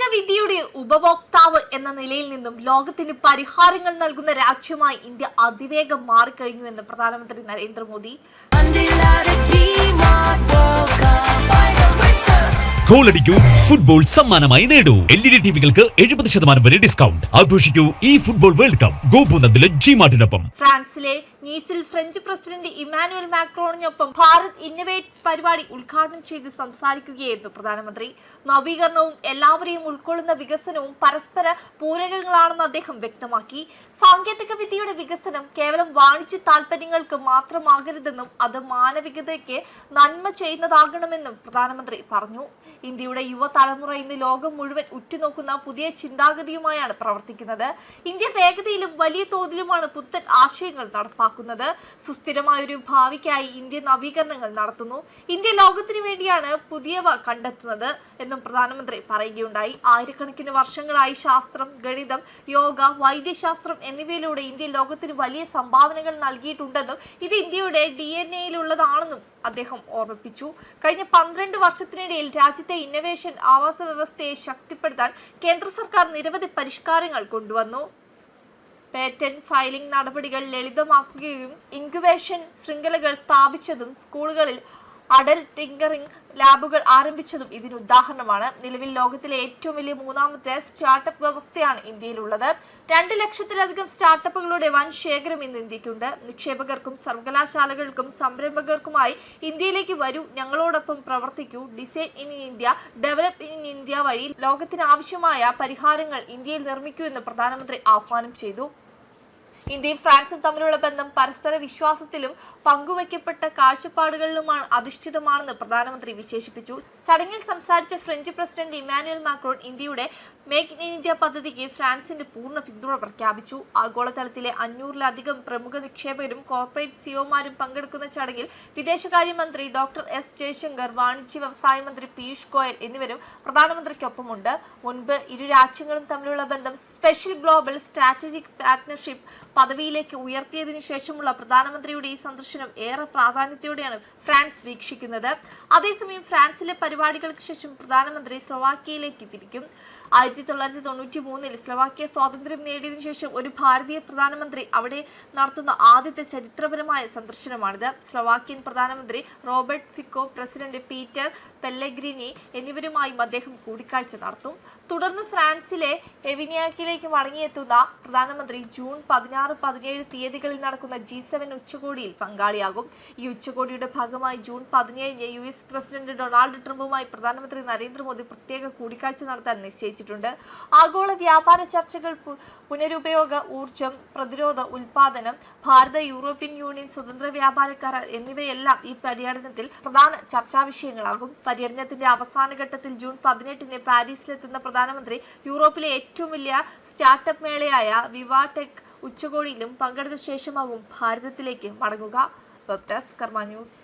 സാങ്കേതിക വിദ്യയുടെ ഉപഭോക്താവ് എന്ന നിലയിൽ നിന്നും ലോകത്തിന് പരിഹാരങ്ങൾ നൽകുന്ന രാജ്യമായി ഇന്ത്യ അതിവേഗം മാറിക്കഴിഞ്ഞു എന്ന് പ്രധാനമന്ത്രി നരേന്ദ്രമോദി. ഗോളടിക്കൂ, ഫുട്ബോൾ സമ്മാനമായി നേടൂ. LED ടിവികൾക്ക് 70% വരെ ഡിസ്കൗണ്ട്. ആഘോഷിക്കൂ ഈ ഫുട്ബോൾ വേൾഡ് കപ്പ് ഗോപുനന്ദിലെ ജിമാർട്ടിനൊപ്പം. ഫ്രാൻസിലെ നീസിൽ ഫ്രഞ്ച് പ്രസിഡന്റ് ഇമ്മാനുവൽ മാക്രോണിനൊപ്പം ഭാരത് ഇന്നവേറ്റ്സ് പരിപാടി ഉദ്ഘാടനം ചെയ്ത് സംസാരിക്കുകയായിരുന്നു പ്രധാനമന്ത്രി. നവീകരണവും എല്ലാവരെയും ഉൾക്കൊള്ളുന്ന വികസനവും പരസ്പര പൂരകങ്ങളാണെന്ന് അദ്ദേഹം വ്യക്തമാക്കി. സാങ്കേതിക വിദ്യയുടെ വികസനം കേവലം വാണിജ്യ താൽപര്യങ്ങൾക്ക് മാത്രമാകരുതെന്നും അത് മാനവികതയ്ക്ക് നന്മ ചെയ്യുന്നതാകണമെന്നും പ്രധാനമന്ത്രി പറഞ്ഞു. ഇന്ത്യയുടെ യുവതലമുറ ഇന്ന് ലോകം മുഴുവൻ ഉറ്റുനോക്കുന്ന പുതിയ ചിന്താഗതിയുമായാണ് പ്രവർത്തിക്കുന്നത്. ഇന്ത്യ വേഗതയിലും വലിയ തോതിലുമാണ് പുത്തൻ ആശയങ്ങൾ നടപ്പാക്കുന്നത്. സുസ്ഥിരമായൊരു ഭാവിക്കായി ഇന്ത്യ നവീകരണങ്ങൾ നടത്തുന്നു. ഇന്ത്യ ലോകത്തിനു വേണ്ടിയാണ് പുതിയവ കണ്ടെത്തുന്നത് എന്നും പ്രധാനമന്ത്രി പറയുകയുണ്ടായി. ആയിരക്കണക്കിന് വർഷങ്ങളായി ശാസ്ത്രം, ഗണിതം, യോഗ, വൈദ്യശാസ്ത്രം എന്നിവയിലൂടെ ഇന്ത്യ ലോകത്തിന് വലിയ സംഭാവനകൾ നൽകിയിട്ടുണ്ടെന്നും ഇത് ഇന്ത്യയുടെ DNA-യിലുള്ളതാണെന്നും അദ്ദേഹം ഓർമ്മിപ്പിച്ചു. കഴിഞ്ഞ 12 വർഷത്തിനിടയിൽ രാജ്യത്തെ ഇന്നവേഷൻ ആവാസ വ്യവസ്ഥയെ ശക്തിപ്പെടുത്താൻ കേന്ദ്ര സർക്കാർ നിരവധി പരിഷ്കാരങ്ങൾ കൊണ്ടുവന്നു. പേറ്റന്റ് ഫയലിംഗ് നടപടികൾ ലളിതമാക്കുകയും ഇൻക്യുബേഷൻ ശൃംഖലകൾ സ്ഥാപിച്ചതും സ്കൂളുകളിൽ അഡൽ ടിങ്കറിംഗ് ലാബുകൾ ആരംഭിച്ചതും ഇതിന് ഉദാഹരണമാണ്. നിലവിൽ ലോകത്തിലെ ഏറ്റവും വലിയ മൂന്നാമത്തെ സ്റ്റാർട്ടപ്പ് വ്യവസ്ഥയാണ് ഇന്ത്യയിലുള്ളത്. 2 ലക്ഷത്തിലധികം സ്റ്റാർട്ടപ്പുകളുടെ വൻ ശേഖരം ഇന്ന് ഇന്ത്യക്കുണ്ട്. നിക്ഷേപകർക്കും സർവകലാശാലകൾക്കും സംരംഭകർക്കുമായി ഇന്ത്യയിലേക്ക് വരൂ, ഞങ്ങളോടൊപ്പം പ്രവർത്തിക്കൂ. Design in India, develop in India വഴി ലോകത്തിന് ആവശ്യമായ പരിഹാരങ്ങൾ ഇന്ത്യയിൽ നിർമ്മിക്കൂ എന്ന് പ്രധാനമന്ത്രി ആഹ്വാനം ചെയ്തു. ഇന്ത്യയും ഫ്രാൻസും തമ്മിലുള്ള ബന്ധം പരസ്പര വിശ്വാസത്തിലും പങ്കുവയ്ക്കപ്പെട്ട കാഴ്ചപ്പാടുകളിലുമാണ് അധിഷ്ഠിതമാണെന്ന് പ്രധാനമന്ത്രി വിശേഷിപ്പിച്ചു. ചടങ്ങിൽ സംസാരിച്ച ഫ്രഞ്ച് പ്രസിഡന്റ് ഇമ്മാനുവൽ മാക്രോൺ ഇന്ത്യയുടെ മേക്ക് ഇൻ ഇന്ത്യ പദ്ധതിക്ക് ഫ്രാൻസിന്റെ പൂർണ്ണ പിന്തുണ പ്രഖ്യാപിച്ചു. ആഗോളതലത്തിലെ 500-ലധികം പ്രമുഖ നിക്ഷേപകരും കോർപ്പറേറ്റ് സിഒമാരും പങ്കെടുക്കുന്ന ചടങ്ങിൽ വിദേശകാര്യമന്ത്രി ഡോക്ടർ എസ് ജയശങ്കർ, വാണിജ്യ വ്യവസായ മന്ത്രി പീയൂഷ് ഗോയൽ എന്നിവരും പ്രധാനമന്ത്രിക്കൊപ്പമുണ്ട്. മുൻപ് ഇരു രാജ്യങ്ങളും തമ്മിലുള്ള ബന്ധം സ്പെഷ്യൽ ഗ്ലോബൽ സ്ട്രാറ്റജിക് പാർട്ട്ണർഷിപ്പ് പദവിയിലേക്ക് ഉയർത്തിയതിനു ശേഷമുള്ള പ്രധാനമന്ത്രിയുടെ ഈ സന്ദർശനം ഏറെ പ്രാധാന്യത്തോടെയാണ് ഫ്രാൻസ് വീക്ഷിക്കുന്നത്. അതേസമയം ഫ്രാൻസിലെ പരിപാടികൾക്ക് ശേഷം പ്രധാനമന്ത്രി സ്ലൊവാക്യയിലേക്ക് തിരിക്കും. 1993 സ്ലൊവാക്യ സ്വാതന്ത്ര്യം നേടിയതിനു ശേഷം ഒരു ഭാരതീയ പ്രധാനമന്ത്രി അവിടെ നടത്തുന്ന ആദ്യത്തെ ചരിത്രപരമായ സന്ദർശനമാണിത്. സ്ലൊവാക്യൻ പ്രധാനമന്ത്രി റോബർട്ട് ഫിക്കോ, പ്രസിഡന്റ് പീറ്റർ പെല്ലെഗ്രിനി എന്നിവരുമായും അദ്ദേഹം കൂടിക്കാഴ്ച നടത്തും. തുടർന്ന് ഫ്രാൻസിലെ എവിനിയാക്കിലേക്ക് മടങ്ങിയെത്തുന്ന പ്രധാനമന്ത്രി ജൂൺ 16-17 തീയതികളിൽ നടക്കുന്ന G7 ഉച്ചകോടിയിൽ പങ്കാളിയാകും. ഈ ഉച്ചകോടിയുടെ ഭാഗമായി ജൂൺ 17 US പ്രസിഡന്റ് ഡൊണാൾഡ് ട്രംപുമായി പ്രധാനമന്ത്രി നരേന്ദ്രമോദി പ്രത്യേക കൂടിക്കാഴ്ച നടത്താൻ നിശ്ചയിച്ചിട്ടുണ്ട്. ആഗോള വ്യാപാര ചർച്ചകൾ, പുനരുപയോഗ ഊർജം, പ്രതിരോധ ഉൽപാദനം, ഭാരത യൂറോപ്യൻ യൂണിയൻ സ്വതന്ത്ര വ്യാപാര കരാർ എന്നിവയെല്ലാം ഈ പര്യടനത്തിൽ പ്രധാന ചർച്ചാ വിഷയങ്ങളാകും. പര്യടനത്തിന്റെ അവസാന ഘട്ടത്തിൽ ജൂൺ 18 പാരീസിലെത്തുന്ന പ്രധാനമന്ത്രി യൂറോപ്പിലെ ഏറ്റവും വലിയ സ്റ്റാർട്ടപ്പ് മേളയായ വിവാടെക് ഉച്ചകോടിയിലും പങ്കെടുത്ത ശേഷമാവും ഭാരതത്തിലേക്ക് മടങ്ങുക. വെബ് ഡെസ്ക് കർമ്മ ന്യൂസ്.